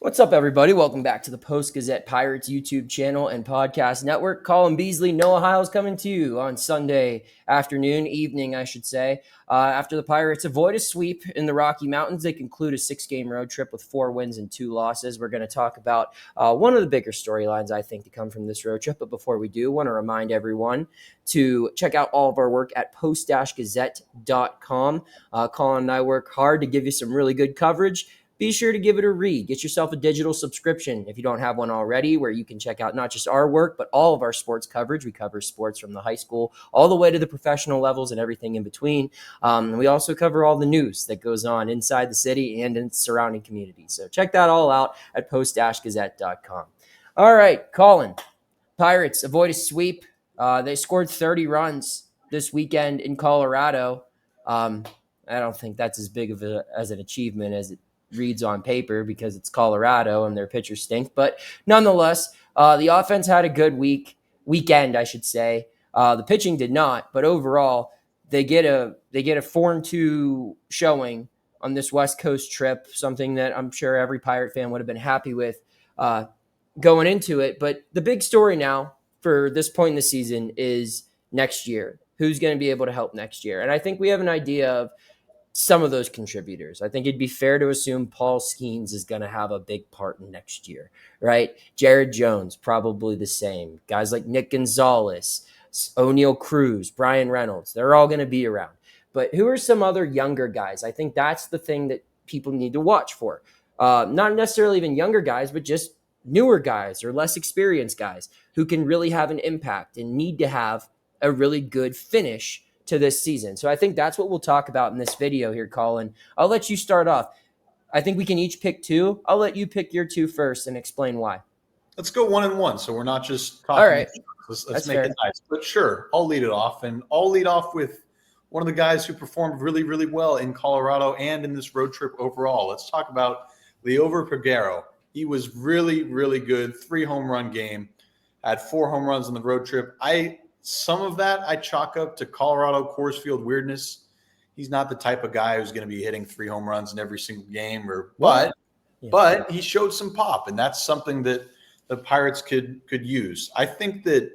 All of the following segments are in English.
What's up, everybody? Welcome back to the Post-Gazette Pirates YouTube channel and podcast network. Colin, Beazley, Noah Hiles coming to you on Sunday evening, I should say. After the Pirates avoid a sweep in the Rocky Mountains, they conclude a 6-game road trip with 4 wins and 2 losses. We're going to talk about one of the bigger storylines, I think, to come from this road trip. But before we do, I want to remind everyone to check out all of our work at post-gazette.com. Colin and I work hard to give you some really good coverage. Be sure to give it a read. Get yourself a digital subscription if you don't have one already, where you can check out not just our work, but all of our sports coverage. We cover sports from the high school all the way to the professional levels and everything in between. We also cover all the news that goes on inside the city and in surrounding communities. So check that all out at post-gazette.com. All right, Colin. Pirates avoid a sweep. They scored 30 runs this weekend in Colorado. I don't think that's as big of as an achievement as it reads on paper because it's Colorado and their pitchers stink. But nonetheless, the offense had a good weekend, I should say. The pitching did not, but overall, they get a 4-2 showing on this West Coast trip, something that I'm sure every Pirate fan would have been happy with going into it. But the big story now for this point in the season is next year. Who's going to be able to help next year? And I think we have an idea of some of those contributors. I think it'd be fair to assume Paul Skeens is going to have a big part in next year, right? Jared Jones, probably the same. Guys like Nick Gonzalez, O'Neal Cruz, Brian Reynolds, they're all going to be around. But who are some other younger guys? I think that's the thing that people need to watch for. Not necessarily even younger guys, but just newer guys or less experienced guys who can really have an impact and need to have a really good finish to this season. So I think that's what we'll talk about in this video here, Colin. I'll let you start off. I think we can each pick 2. I'll let you pick your 2 first and explain why. Let's go 1 and 1. So we're not just talking. All right. Let's make it nice. But sure, I'll lead it off. And I'll lead off with one of the guys who performed really, really well in Colorado and in this road trip overall. Let's talk about Liover Peguero. He was really, really good. 3 home run game. Had 4 home runs on the road trip. Some of that I chalk up to Colorado Coors Field weirdness. He's not the type of guy who's going to be hitting 3 home runs in every single game, but he showed some pop, and that's something that the Pirates could use. I think that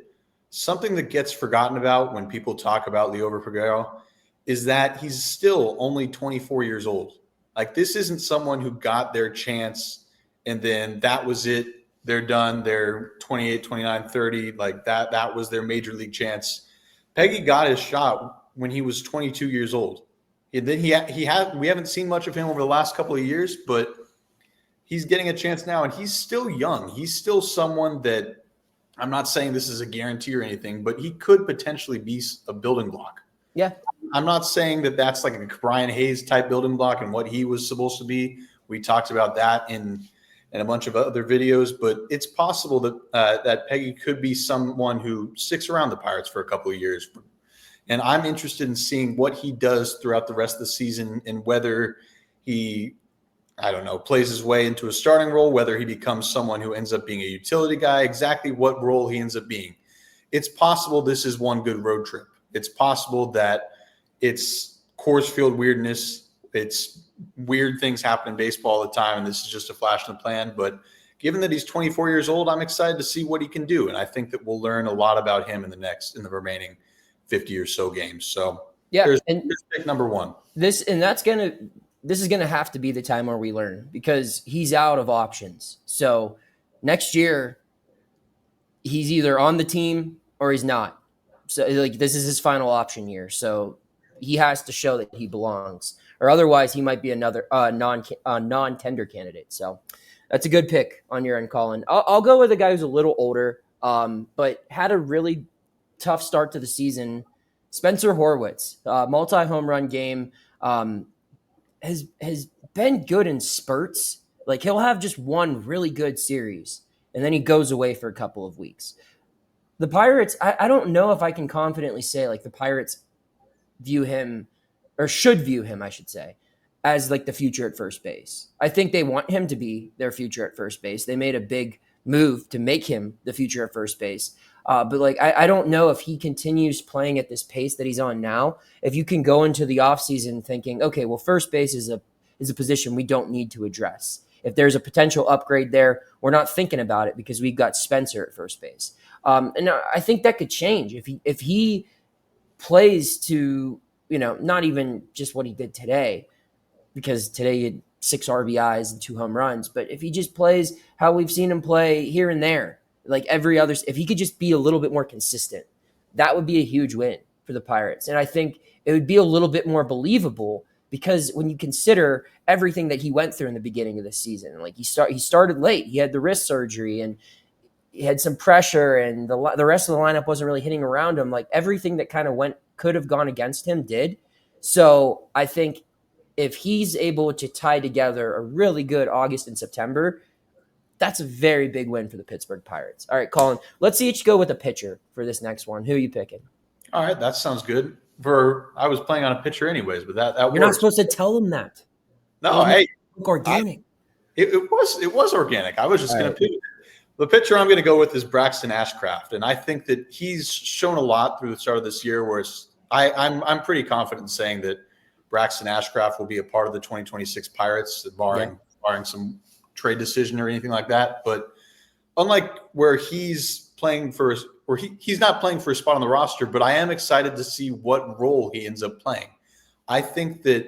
something that gets forgotten about when people talk about Liover Peguero is that he's still only 24 years old. Like, this isn't someone who got their chance and then that was it. They're done. They're 28, 29, 30. Like that was their major league chance. Peggy got his shot when he was 22 years old. And then we haven't seen much of him over the last couple of years, but he's getting a chance now, and he's still young. He's still someone that, I'm not saying this is a guarantee or anything, but he could potentially be a building block. Yeah. I'm not saying that that's like a Brian Hayes type building block and what he was supposed to be. We talked about that in a bunch of other videos, but it's possible that that Peggy could be someone who sticks around the Pirates for a couple of years. And I'm interested in seeing what he does throughout the rest of the season and whether he, plays his way into a starting role, whether he becomes someone who ends up being a utility guy, exactly what role he ends up being. It's possible this is one good road trip. It's possible that it's Coors Field weirdness. It's weird things happen in baseball all the time, and this is just a flash in the pan. But given that he's 24 years old, I'm excited to see what he can do, and I think that we'll learn a lot about him in the remaining 50 or so games. So yeah, there's pick number 1. This is gonna have to be the time where we learn, because he's out of options. So next year, he's either on the team or he's not. So this is his final option year. So he has to show that he belongs, or otherwise he might be another non-tender candidate. So that's a good pick on your end, Colin. I'll go with a guy who's a little older, but had a really tough start to the season. Spencer Horwitz, multi-home run game, has been good in spurts. Like, he'll have just one really good series, and then he goes away for a couple of weeks. The Pirates, I don't know if I can confidently say, like, the Pirates view him, or should view him, I should say, as like the future at first base. I think they want him to be their future at first base. They made a big move to make him the future at first base. But I don't know if he continues playing at this pace that he's on now. If you can go into the offseason thinking, okay, well, first base is a position we don't need to address. if there's a potential upgrade there, we're not thinking about it because we've got Spencer at first base. And I think that could change if he plays to, not even just what he did today, because today he had 6 RBIs and 2 home runs, but if he just plays how we've seen him play here and there, like every other, if he could just be a little bit more consistent, that would be a huge win for the Pirates. And I think it would be a little bit more believable because when you consider everything that he went through in the beginning of the season, like he started late, he had the wrist surgery and he had some pressure and the rest of the lineup wasn't really hitting around him. Like everything that kind of could have gone against him did. So I think if he's able to tie together a really good August and September, that's a very big win for the Pittsburgh Pirates. All right, Colin, let's each go with a pitcher for this next one. Who are you picking? All right, that sounds good. I was playing on a pitcher anyways, but that You're works. not supposed to tell them that. No, hey, look organic. It was organic. I was just going to pick. The pitcher I'm going to go with is Braxton Ashcraft, and I think that he's shown a lot through the start of this year. Where I'm pretty confident in saying that Braxton Ashcraft will be a part of the 2026 Pirates, barring some trade decision or anything like that. But unlike where he's playing for, or he's not playing for a spot on the roster, but I am excited to see what role he ends up playing. I think that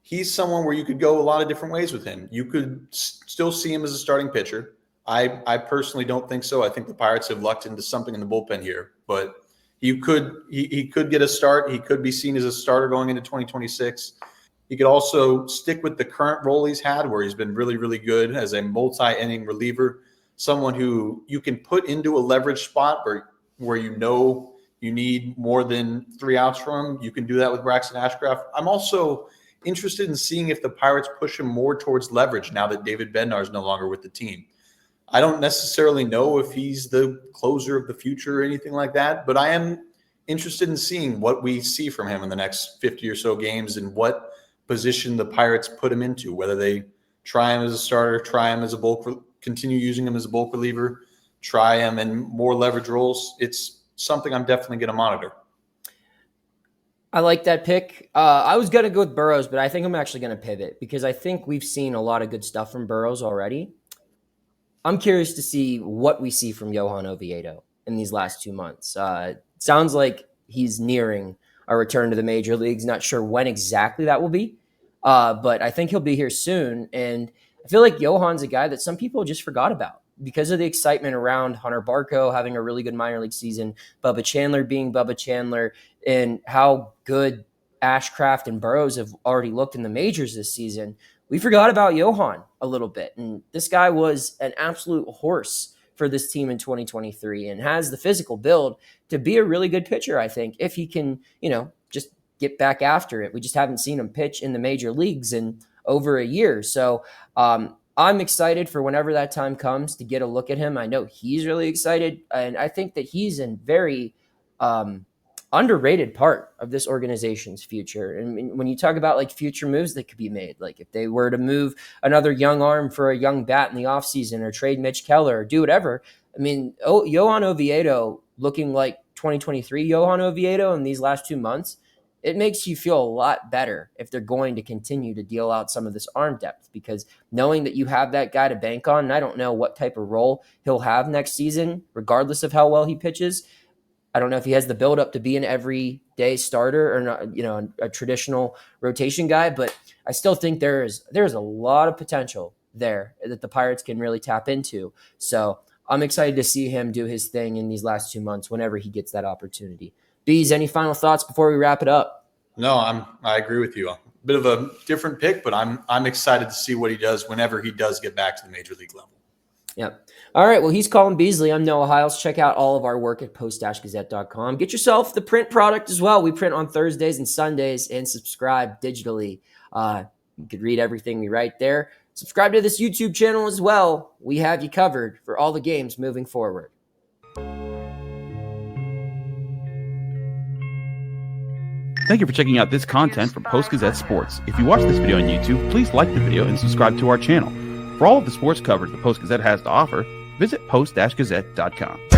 he's someone where you could go a lot of different ways with him. You could still see him as a starting pitcher. I personally don't think so. I think the Pirates have lucked into something in the bullpen here, but he could get a start. He could be seen as a starter going into 2026. He could also stick with the current role he's had, where he's been really, really good as a multi-inning reliever, someone who you can put into a leverage spot where you need more than 3 outs from him. You can do that with Braxton Ashcraft. I'm also interested in seeing if the Pirates push him more towards leverage now that David Bednar is no longer with the team. I don't necessarily know if he's the closer of the future or anything like that, but I am interested in seeing what we see from him in the next 50 or so games and what position the Pirates put him into, whether they try him as a starter, try him as a continue using him as a bulk reliever, try him in more leverage roles. It's something I'm definitely going to monitor. I like that pick. I was going to go with Burrows, but I think I'm actually going to pivot because I think we've seen a lot of good stuff from Burrows already. I'm curious to see what we see from Johan Oviedo in these last 2 months. Sounds like he's nearing a return to the major leagues. Not sure when exactly that will be, but I think he'll be here soon. And I feel like Johan's a guy that some people just forgot about because of the excitement around Hunter Barco having a really good minor league season, Bubba Chandler being Bubba Chandler, and how good Ashcraft and Burrows have already looked in the majors this season. We forgot about Johan a little bit. And this guy was an absolute horse for this team in 2023 and has the physical build to be a really good pitcher, I think, if he can, just get back after it. We just haven't seen him pitch in the major leagues in over a year. So I'm excited for whenever that time comes to get a look at him. I know he's really excited, and I think that he's a very underrated part of this organization's future. And when you talk about like future moves that could be made, like if they were to move another young arm for a young bat in the offseason or trade Mitch Keller or do whatever, I mean, Johan Oviedo looking like 2023 Johan Oviedo in these last 2 months, it makes you feel a lot better if they're going to continue to deal out some of this arm depth, because knowing that you have that guy to bank on, and I don't know what type of role he'll have next season, regardless of how well he pitches. I don't know if he has the buildup to be an everyday starter or not, a traditional rotation guy, but I still think there's a lot of potential there that the Pirates can really tap into. So I'm excited to see him do his thing in these last 2 months whenever he gets that opportunity. Bees, any final thoughts before we wrap it up? No, I agree with you. A bit of a different pick, but I'm excited to see what he does whenever he does get back to the major league level. Yep. All right. Well, he's Colin Beazley. I'm Noah Hiles. Check out all of our work at post-gazette.com. Get yourself the print product as well. We print on Thursdays and Sundays, and subscribe digitally. You could read everything we write there. Subscribe to this YouTube channel as well. We have you covered for all the games moving forward. Thank you for checking out this content from Post-Gazette Sports. If you watch this video on YouTube, please like the video and subscribe to our channel. For all of the sports coverage the Post-Gazette has to offer, visit post-gazette.com.